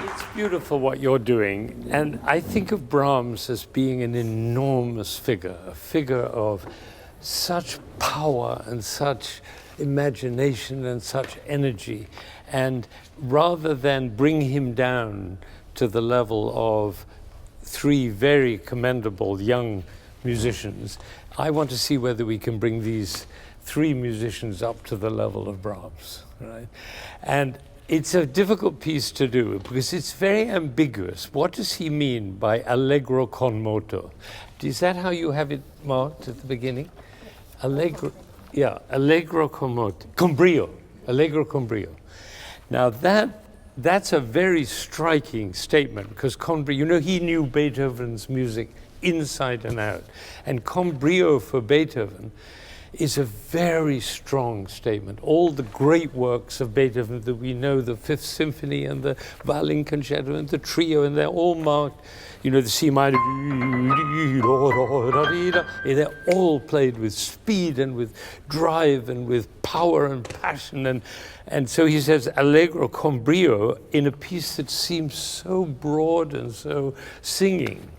It's beautiful what you're doing, and I think of Brahms as being an enormous figure, a figure of such power and such imagination and such energy. And rather than bring him down to the level of three very commendable young musicians, I want to see whether we can bring these three musicians up to the level of Brahms, right? And it's a difficult piece to do because it's very ambiguous. What does he mean by allegro con moto? Is that how you have it marked at the beginning? Allegro, yeah, allegro con moto, con brio, allegro con brio. Now that's a very striking statement because con brio, you know, he knew Beethoven's music inside and out. And con brio for Beethoven is a very strong statement. All the great works of Beethoven that we know, the Fifth Symphony and the Violin Concerto and the Trio, and they're all marked, you know, the C minor, they're all played with speed and with drive and with power and passion. And so he says, allegro con brio, in a piece that seems so broad and so singing.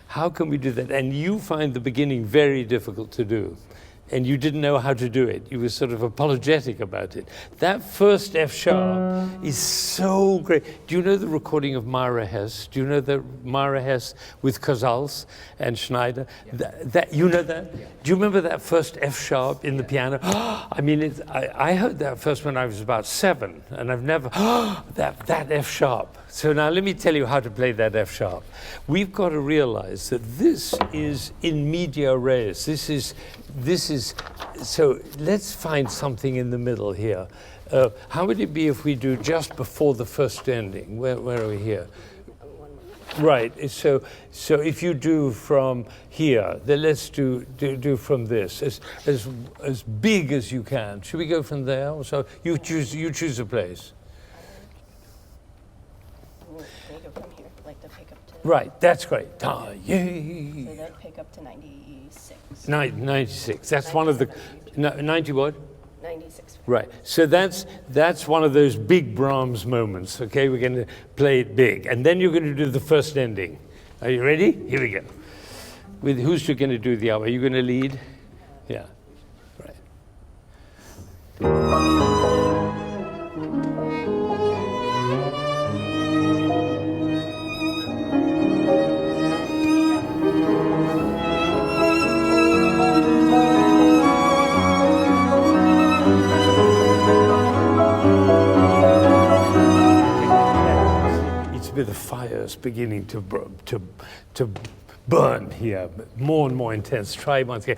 How can we do that? And you find the beginning very difficult to do. And you didn't know how to do it. You were sort of apologetic about it. That first F sharp is so great. Do you know the recording of Myra Hess? Do you know the Myra Hess with Casals and Schneider? Yeah. That you know that? Yeah. Do you remember that first F sharp in the piano? I mean, I heard that first when I was about 7, and I've never, that F sharp. So now let me tell you how to play that F sharp. We've got to realize that this is in media res. This is, so let's find something in the middle here. How would it be if we do just before the first ending? Where are we here? Right, so if you do from here, then let's do from this, as big as you can. Should we go from there? So you choose a place. From here, like the pickup to... Right, that's great. So that pickup to 96. 96, that's one of the, 90 what? 96. Right, so that's one of those big Brahms moments, okay? We're gonna play it big, and then you're gonna do the first ending. Are you ready? Here we go. With who's gonna do the album? Are you gonna lead? Yeah, right. The fire's beginning to burn here, more and more intense. Try once again.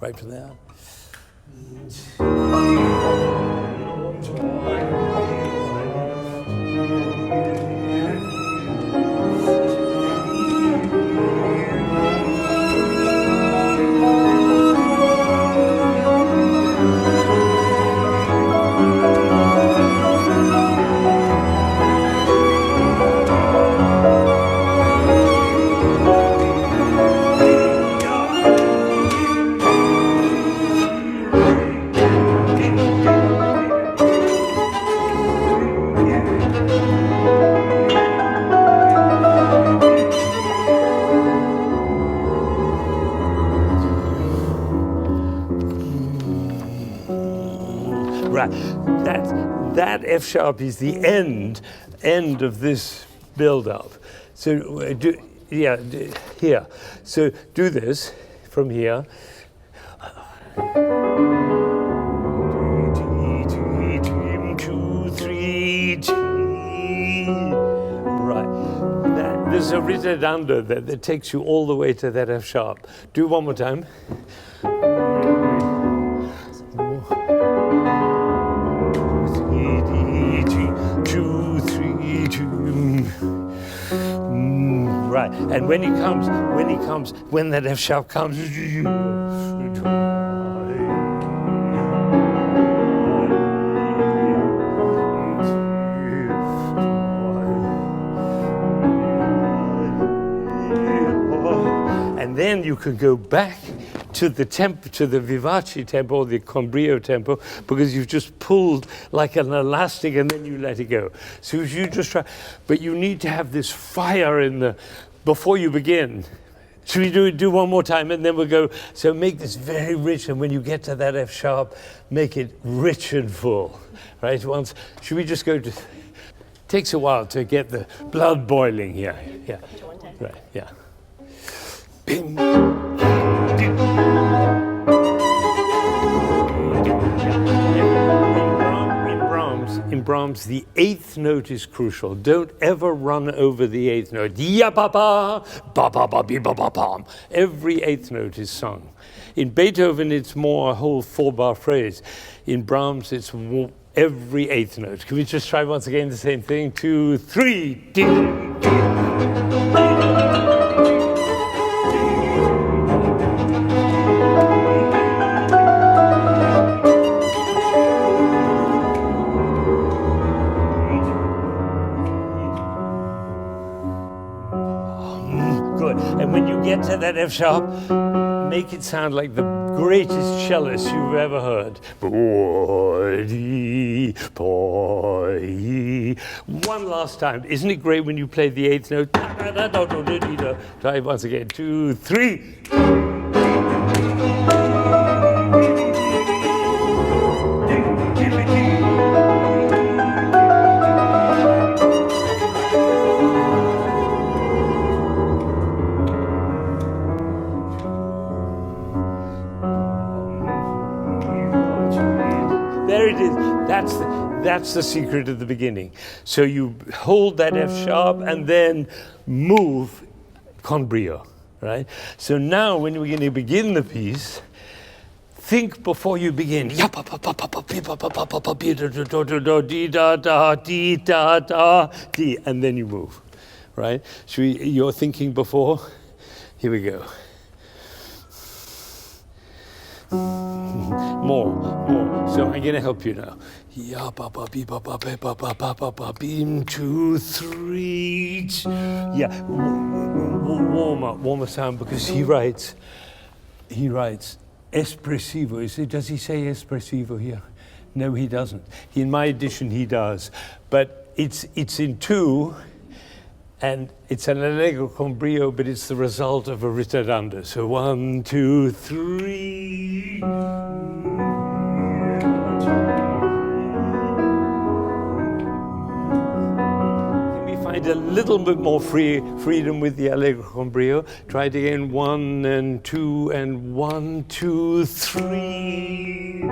Right from there. That F sharp is the end of this build-up. So here. So do this from here. Right. There's a ritardando that takes you all the way to that F sharp. Do one more time. Right, and when that F sharp comes, and then you can go back to the vivace tempo or the con brio tempo, because you've just pulled like an elastic and then you let it go. So if you just try, but you need to have this fire in the before you begin. Should we do one more time and then we'll go? So make this very rich, and when you get to that F sharp, make it rich and full, right? Once, should we just go to? Takes a while to get the blood boiling here. Yeah, To 110. right. Yeah. Bing. In Brahms, the eighth note is crucial. Don't ever run over the eighth note. Ya ba ba ba ba ba bi ba ba bam. Every eighth note is sung. In Beethoven, it's more a whole 4-bar phrase. In Brahms, it's every eighth note. Can we just try once again the same thing? 2, 3. Ding, ding. And when you get to that F sharp, make it sound like the greatest cellist you've ever heard. One last time. Isn't it great when you play the eighth note? Try it once again. 2, 3. There it is. That's the secret at the beginning. So you hold that F sharp and then move con brio, right? So now when we're going to begin the piece, think before you begin. And then you move, right? You're thinking before. Here we go. More. So I'm going to help you now. Ya ba ba bi ba ba ba ba ba ba ba ba beam 2, 3. Yeah, warmer sound, because he writes espressivo. Does he say espressivo here? No, he doesn't. In my edition, he does, but it's in 2. And it's an allegro con brio, but it's the result of a ritardando. So 1, 2, 3. Can we find a little bit more freedom with the allegro con brio? Try it again. 1 and 2 and 1, 2, 3.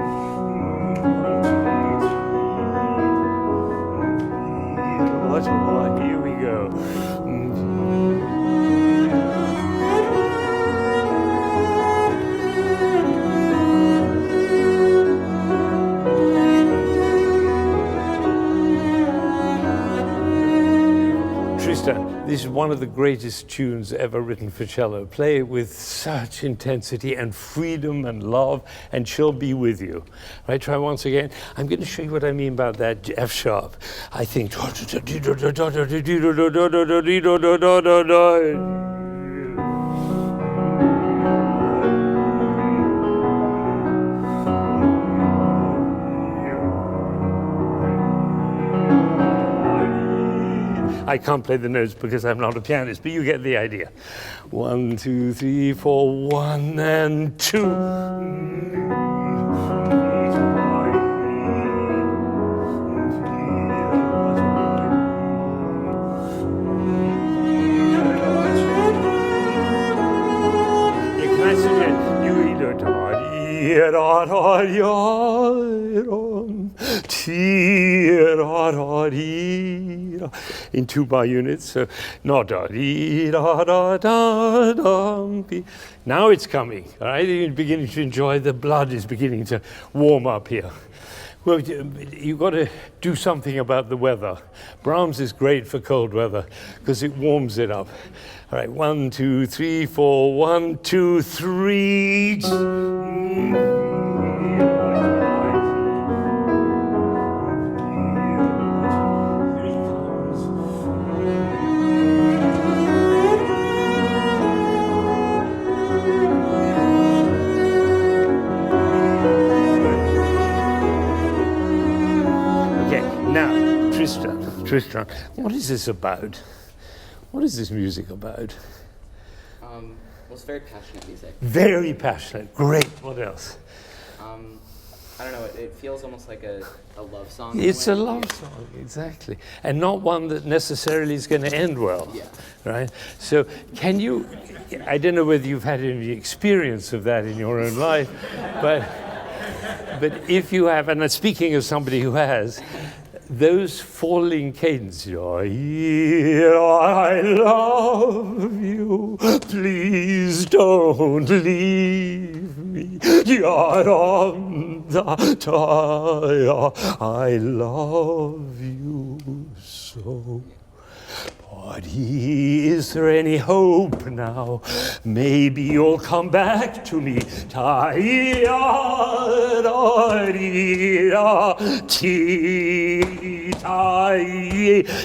What more? Here we go. Tristan, this is one of the greatest tunes ever written for cello. Play it with such intensity and freedom and love, and she'll be with you. Right, try once again. I'm going to show you what I mean about that F sharp. I think. I can't play the notes because I'm not a pianist, but you get the idea. 1, 2, 3, 4, 1 and 2. In 2-bar units, so no da dee da da da da. Now it's coming, all right? You're beginning to enjoy. The blood is beginning to warm up here. Well, you've got to do something about the weather. Brahms is great for cold weather because it warms it up. All right, 1, 2, 3, 4, 1, 2, 3. Tristan, what is this about? What is this music about? Well, it's very passionate music. Very passionate. Great. What else? I don't know, it feels almost like a love song. It's a love song, exactly. And not one that necessarily is going to end well. Yeah. Right? So can you, I don't know whether you've had any experience of that in your own life, but if you have, and speaking of somebody who has, those falling cadences, I love you, please don't leave me, I love you so. But is there any hope now? Maybe you'll come back to me.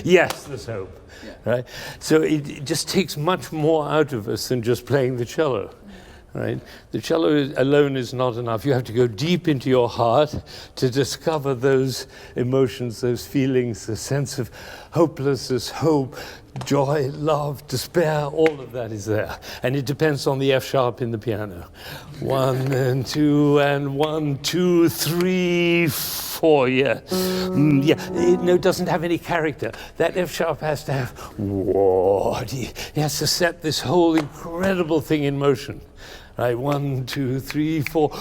Yes, there's hope. Yeah. Right? So it just takes much more out of us than just playing the cello. Right? The cello alone is not enough. You have to go deep into your heart to discover those emotions, those feelings, the sense of hopelessness, hope, joy, love, despair, all of that is there. And it depends on the F sharp in the piano. 1 and 2 and 1, 2, 3, 4, yeah. It doesn't have any character. That F sharp has to have what? He has to set this whole incredible thing in motion. Right, 1, 2, 3, 4,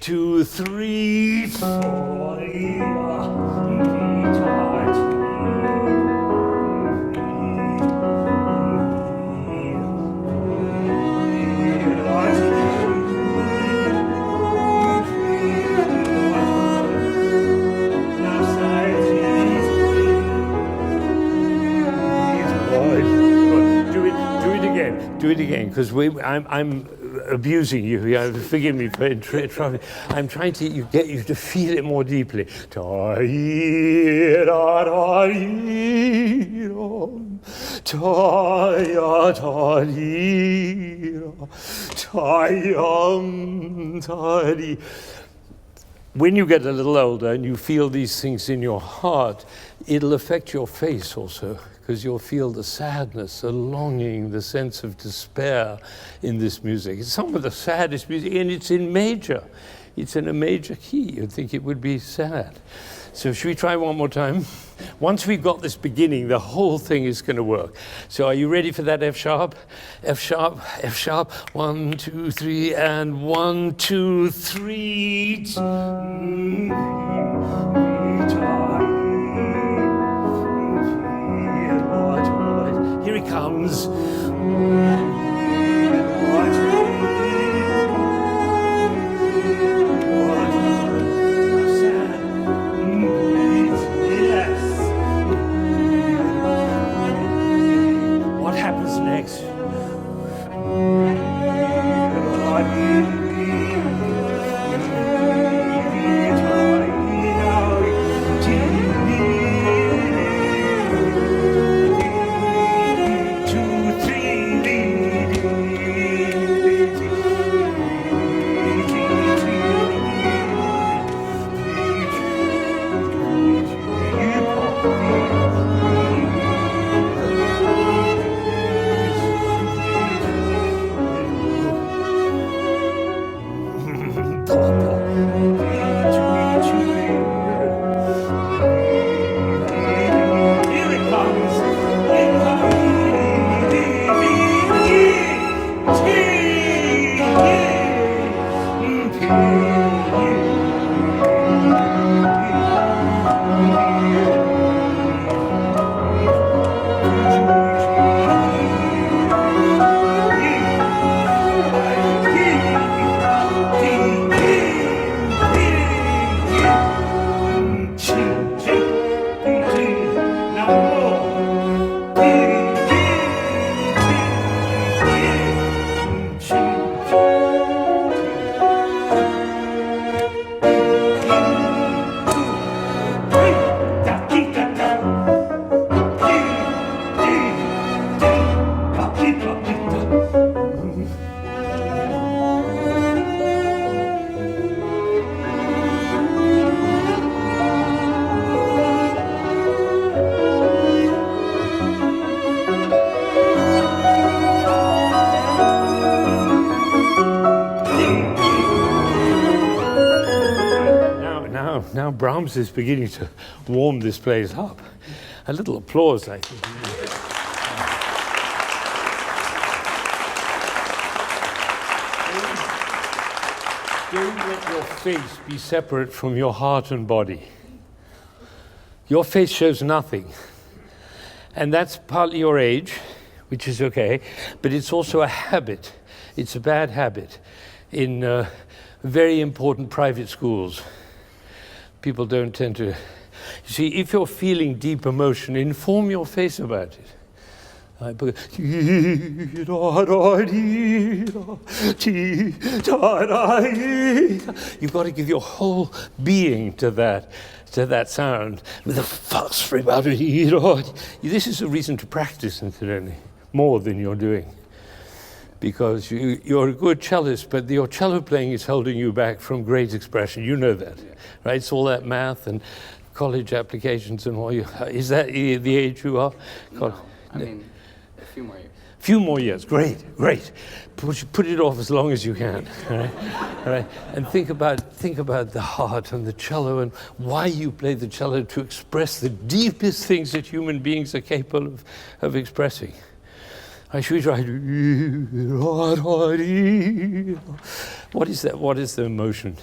2, 3, 4. Do it again, because I'm abusing you. Forgive me for trying. I'm trying to get you to feel it more deeply. When you get a little older and you feel these things in your heart, it'll affect your face also, because you'll feel the sadness, the longing, the sense of despair in this music. It's some of the saddest music, and it's in major. It's in a major key. You'd think it would be sad. So should we try one more time? Once we've got this beginning, the whole thing is going to work. So are you ready for that F sharp? F sharp, F sharp. 1, 2, 3, and 1, 2, 3. Here he comes. What happens next? Two, three. Brahms is beginning to warm this place up. A little applause, I think. Don't let your face be separate from your heart and body. Your face shows nothing. And that's partly your age, which is okay, but it's also a habit. It's a bad habit in very important private schools. People don't tend to... You see, if you're feeling deep emotion, inform your face about it. You've got to give your whole being to that sound with a fast vibrato. This is a reason to practice, incidentally, more than you're doing. Because you're a good cellist, but your cello playing is holding you back from great expression. You know that, right? It's all that math and college applications and all. Is that the age you are? No, I mean, a few more years. Few more years, great. Put it off as long as you can, all right? And think about the heart and the cello and why you play the cello to express the deepest things that human beings are capable of expressing. Should we try? What is that? What is the emotion?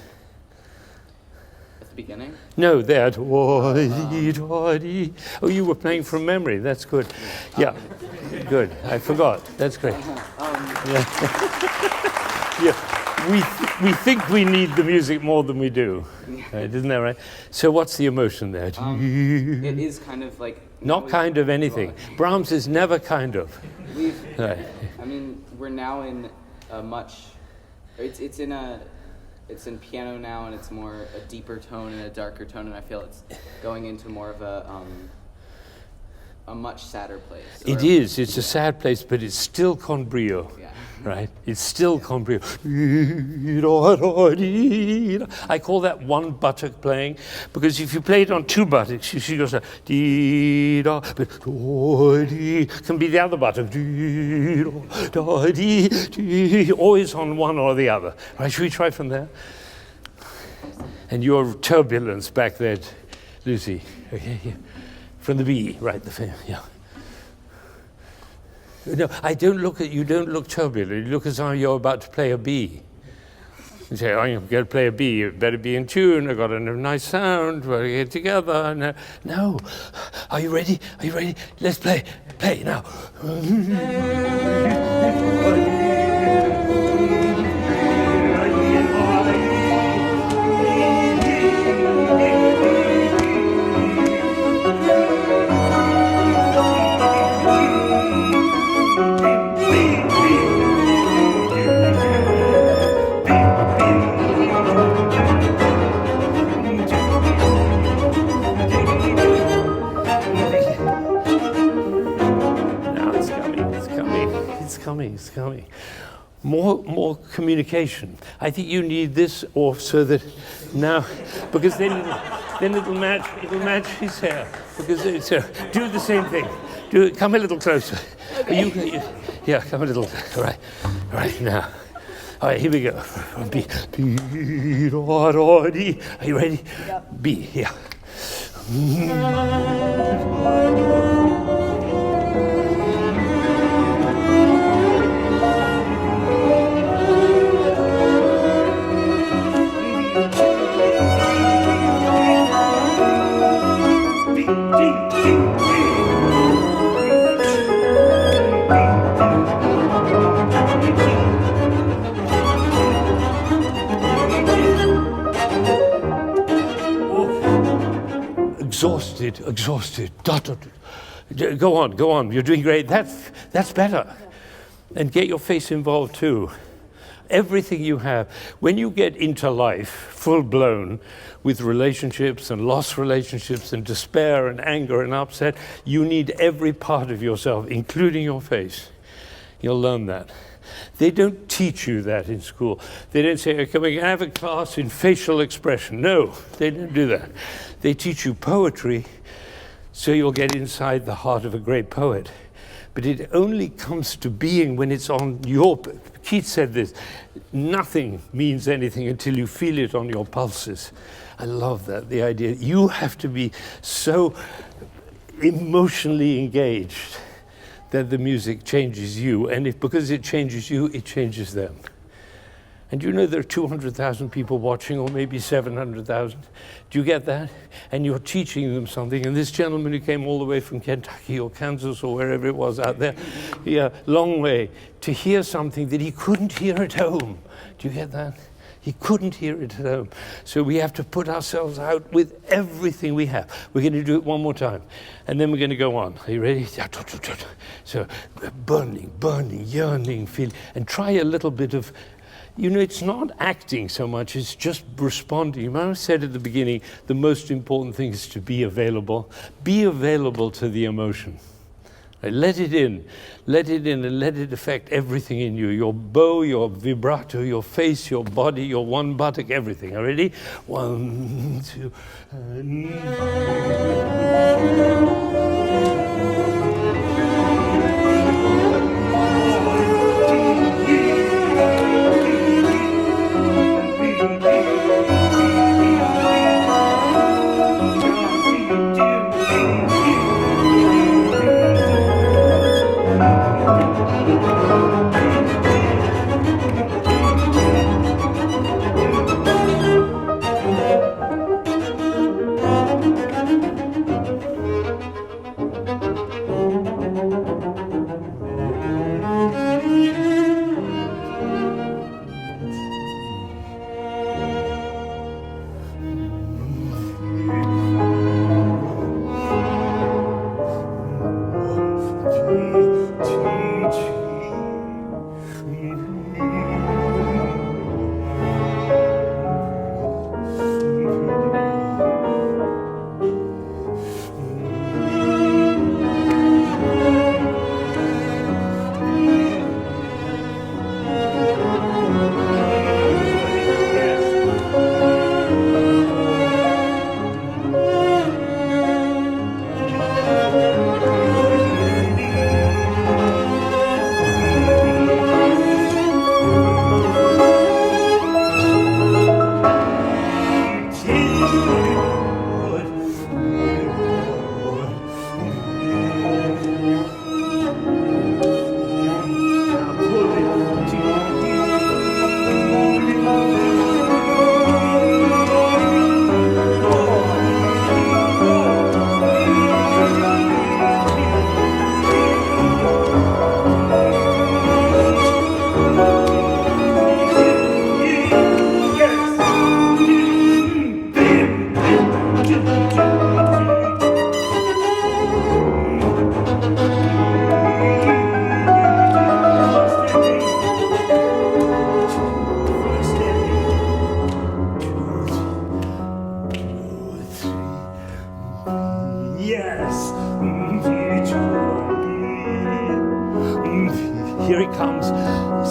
At the beginning? No, that. Oh, you were playing from memory. That's good. Yeah, good. I forgot. That's great. Yeah. We think we need the music more than we do. Right, isn't that right? So what's the emotion there? It is kind of like... Not kind of anything. Brahms is never kind of. I mean, we're now in a much... It's in piano now, and it's more a deeper tone and a darker tone, and I feel it's going into more of a much sadder place. It is. It's a sad place, but it's still con brio. Yeah. Right? It's still con brio. I call that one buttock playing, because if you play it on two buttocks, she goes dee da, but can be the other buttock. Dee da dee, always on one or the other. Right? Should we try from there? And your turbulence back there, Lucy. Okay, yeah. From the B, right? Yeah. No, I don't look at you. Don't look turbulent. You look as though you're about to play a B. You say, I'm going to play a B. You better be in tune. I've got a nice sound. We'll get together. No. Are you ready? Are you ready? Let's play. Play now. It's coming. More communication. I think you need this off so that now, because then it'll match his hair. Because do the same thing. Come a little closer. Yeah, come a little. All right now. All right, here we go. B. Are you ready? Yep. B. Yeah. Exhausted. Go on. You're doing great. That's better. And get your face involved too. Everything you have. When you get into life full blown with relationships and lost relationships and despair and anger and upset, you need every part of yourself, including your face. You'll learn that. They don't teach you that in school. They don't say, okay, we can have a class in facial expression. No, they don't do that. They teach you poetry, so you'll get inside the heart of a great poet. But it only comes to being when it's on your... Keats said this, nothing means anything until you feel it on your pulses. I love that, the idea. You have to be so emotionally engaged that the music changes you, and because it changes you, it changes them. And you know there are 200,000 people watching, or maybe 700,000. Do you get that? And you're teaching them something. And this gentleman who came all the way from Kentucky or Kansas or wherever it was out there, yeah, long way, to hear something that he couldn't hear at home. Do you get that? He couldn't hear it at home. So we have to put ourselves out with everything we have. We're going to do it one more time. And then we're going to go on. Are you ready? So burning, yearning, feeling. And try a little bit of, you know, it's not acting so much, it's just responding. I said at the beginning, the most important thing is to be available. Be available to the emotion. Let it in, and let it affect everything in you. Your bow, your vibrato, your face, your body, your one buttock, everything. Are you ready? 1, 2, Here he comes.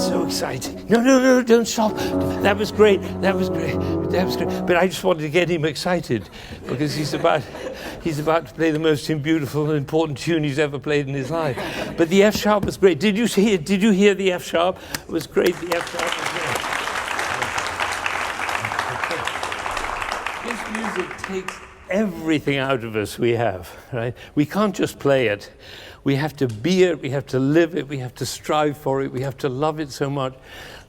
So exciting. No, don't stop. That was great. But I just wanted to get him excited because he's about to play the most beautiful and important tune he's ever played in his life. But the F sharp was great. Did you hear the F sharp? It was great. The F sharp was great. This music takes everything out of us we have, right? We can't just play it. We have to be it, we have to live it, we have to strive for it, we have to love it so much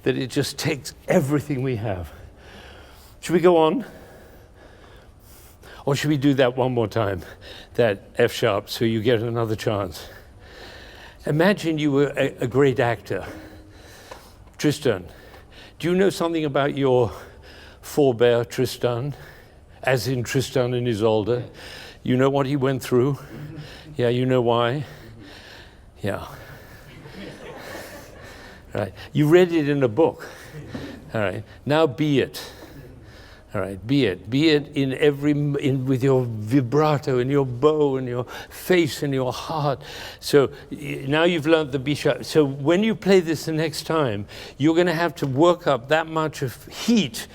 that it just takes everything we have. Should we go on? Or should we do that one more time, that F sharp, so you get another chance? Imagine you were a great actor. Tristan, do you know something about your forebear, Tristan? As in Tristan and Isolde? You know what he went through? Yeah, you know why? Yeah. Right. You read it in a book. All right. Now be it. All right. Be it. Be it with your vibrato and your bow and your face and your heart. So now you've learned the B sharp. So when you play this the next time, you're going to have to work up that much of heat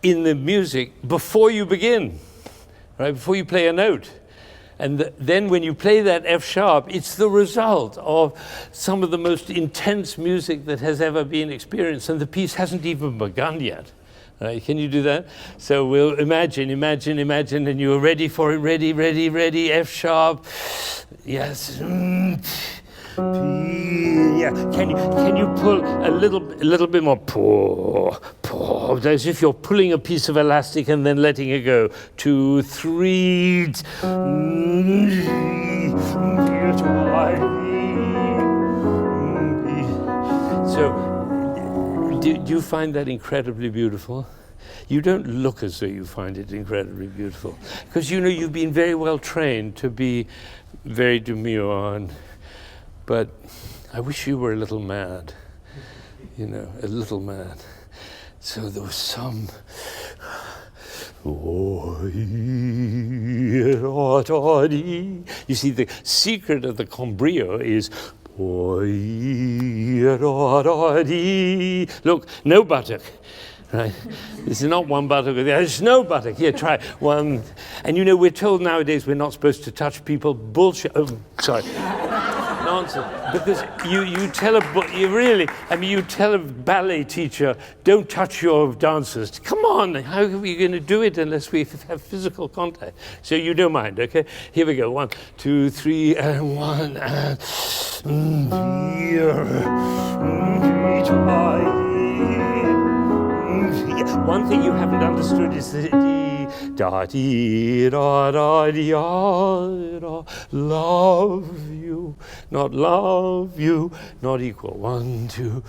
in the music before you begin, right? Before you play a note. And then when you play that F sharp, it's the result of some of the most intense music that has ever been experienced. And the piece hasn't even begun yet. Right, can you do that? So we'll imagine, and you're ready for it. Ready. F sharp. Yes. Yeah. Can you pull a little bit more? Pull. As if you're pulling a piece of elastic and then letting it go. 2, 3. So, do you find that incredibly beautiful? You don't look as though you find it incredibly beautiful, because you've been very well trained to be very demure, but I wish you were a little mad, a little mad. So there was some. You see, the secret of the cambrio is. Look, no buttock. Right? This is not one buttock. There's no buttock. Here, try one. And we're told nowadays we're not supposed to touch people. Bullshit. Oh, sorry. Nonsense. Because you tell you tell a ballet teacher, don't touch your dancers. Come on, how are we going to do it unless we have physical contact? So you don't mind, okay? Here we go. 1, 2, 3, and 1, and one thing you haven't understood is the da dee da da dee da, love you, not love you, not equal. 1, 2.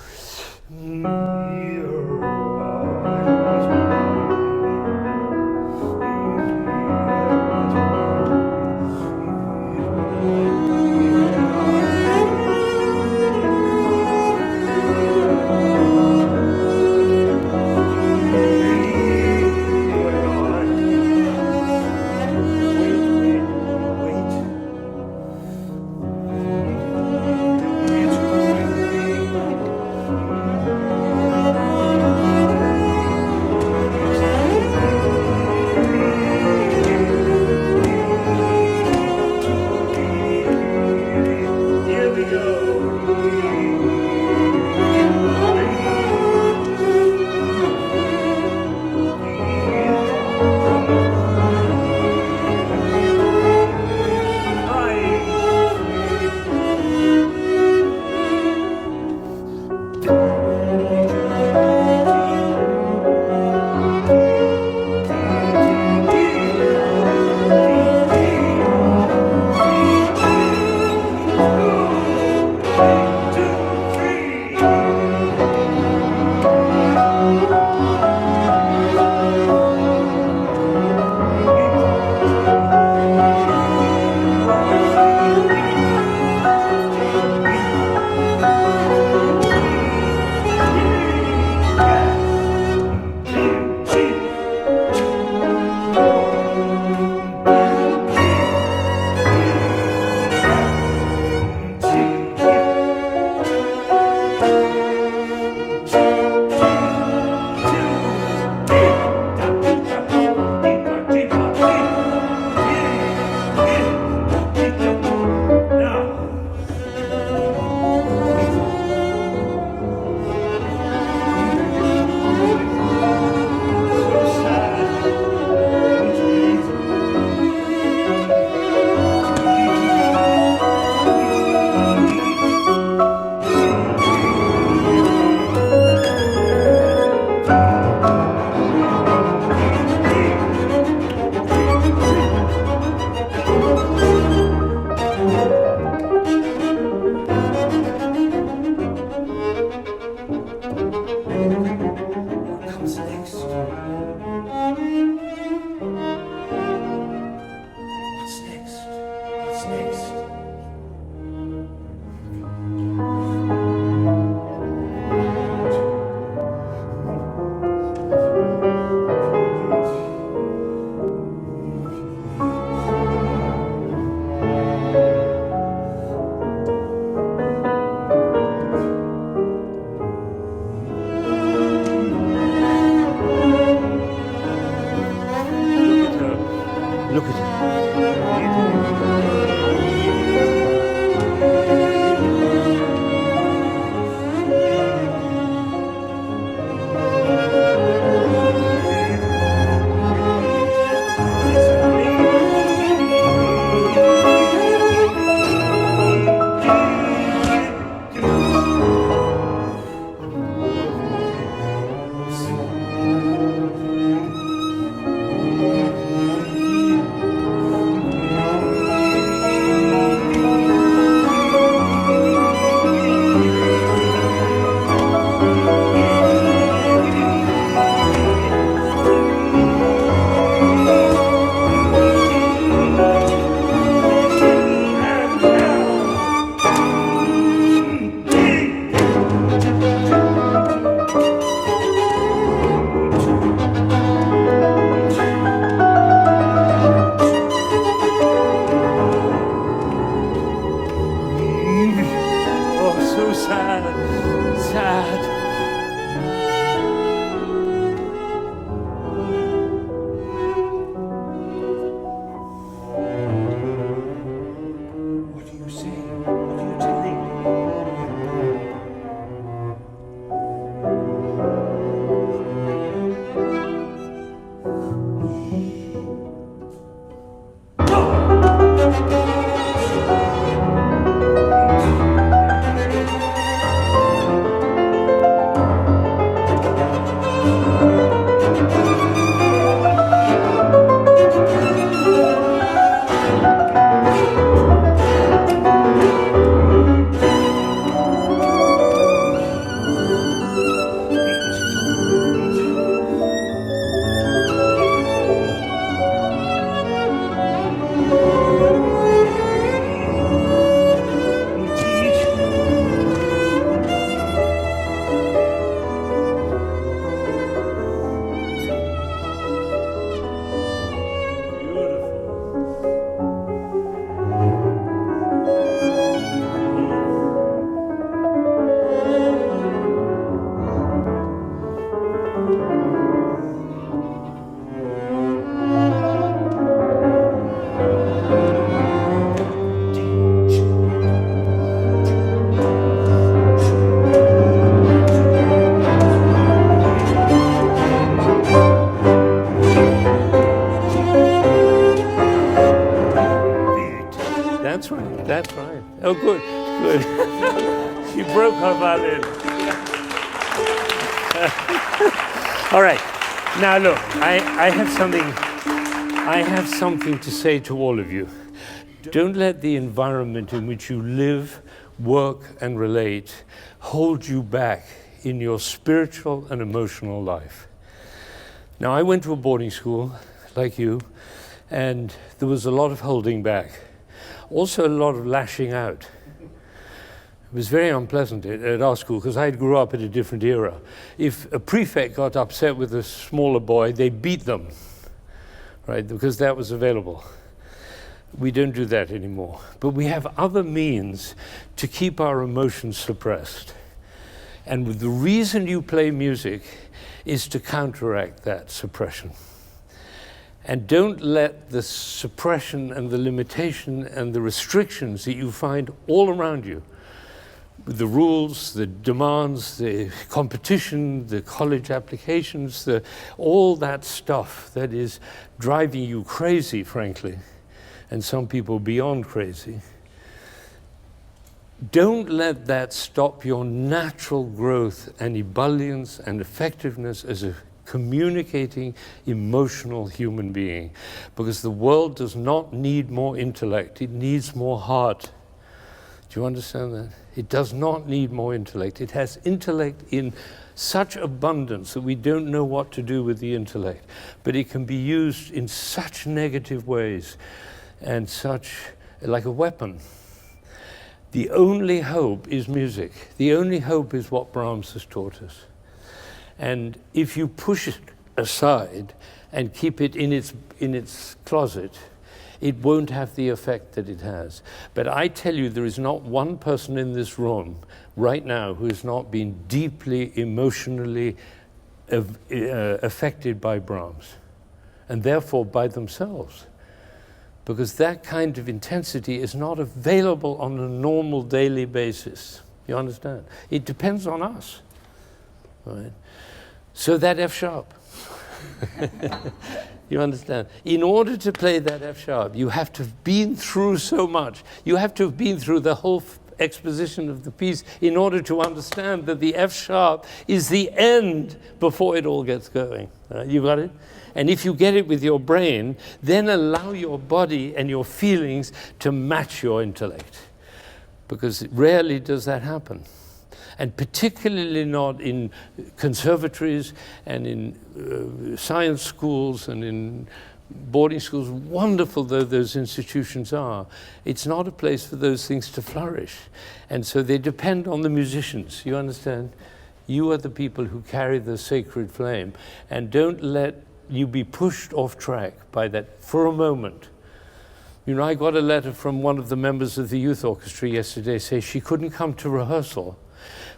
sad, sad. What are you saying? What are you telling me? That's right. Oh, good, good. She broke her violin. All right. Now look, I have something to say to all of you. Don't let the environment in which you live, work, and relate hold you back in your spiritual and emotional life. Now, I went to a boarding school, like you, and there was a lot of holding back. Also a lot of lashing out. It was very unpleasant at our school because I grew up in a different era. If a prefect got upset with a smaller boy, they beat them, right? Because that was available. We don't do that anymore. But we have other means to keep our emotions suppressed. And the reason you play music is to counteract that suppression. And don't let the suppression and the limitation and the restrictions that you find all around you, the rules, the demands, the competition, the college applications, all that stuff that is driving you crazy, frankly, and some people beyond crazy. Don't let that stop your natural growth and ebullience and effectiveness as a communicating, emotional human being. Because the world does not need more intellect, it needs more heart. Do you understand that? It does not need more intellect. It has intellect in such abundance that we don't know what to do with the intellect. But it can be used in such negative ways and such like a weapon. The only hope is music. The only hope is what Brahms has taught us. And if you push it aside and keep it in its closet, it won't have the effect that it has. But I tell you, there is not one person in this room right now who has not been deeply emotionally affected by Brahms, and therefore by themselves. Because that kind of intensity is not available on a normal daily basis. You understand? It depends on us. Right? So that F sharp. You understand? In order to play that F sharp, you have to have been through so much. You have to have been through the whole exposition of the piece in order to understand that the F sharp is the end before it all gets going. You got it? And if you get it with your brain, then allow your body and your feelings to match your intellect. Because rarely does that happen. And particularly not in conservatories and in science schools and in boarding schools, wonderful though those institutions are. It's not a place for those things to flourish. And so they depend on the musicians, you understand? You are the people who carry the sacred flame. And don't let you be pushed off track by that for a moment. You know, I got a letter from one of the members of the youth orchestra yesterday saying she couldn't come to rehearsal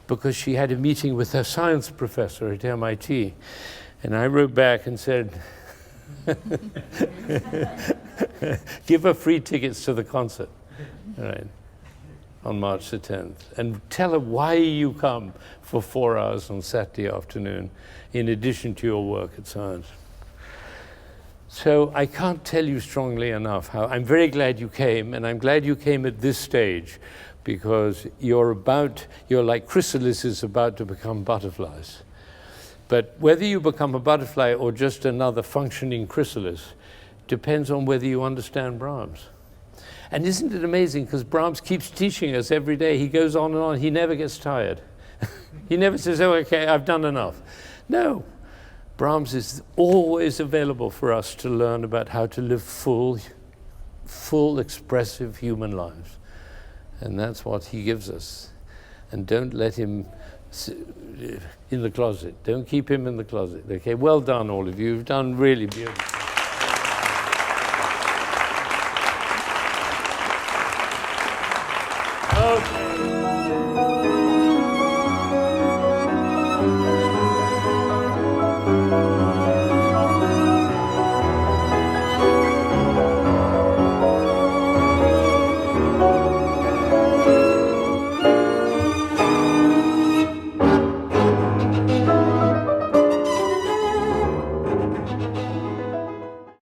because she had a meeting with her science professor at MIT. And I wrote back and said, give her free tickets to the concert, right, on March the 10th. And tell her why you come for 4 hours on Saturday afternoon, in addition to your work at Science. So I can't tell you strongly enough how I'm very glad you came, and I'm glad you came at this stage, because you're like chrysalises about to become butterflies. But whether you become a butterfly or just another functioning chrysalis depends on whether you understand Brahms. And isn't it amazing, because Brahms keeps teaching us every day. He goes on and on. He never gets tired. He never says, oh, okay, I've done enough. No. Brahms is always available for us to learn about how to live full, expressive human lives. And that's what he gives us. And don't let him in the closet. Don't keep him in the closet. Okay, well done, all of you. You've done really beautiful. Okay.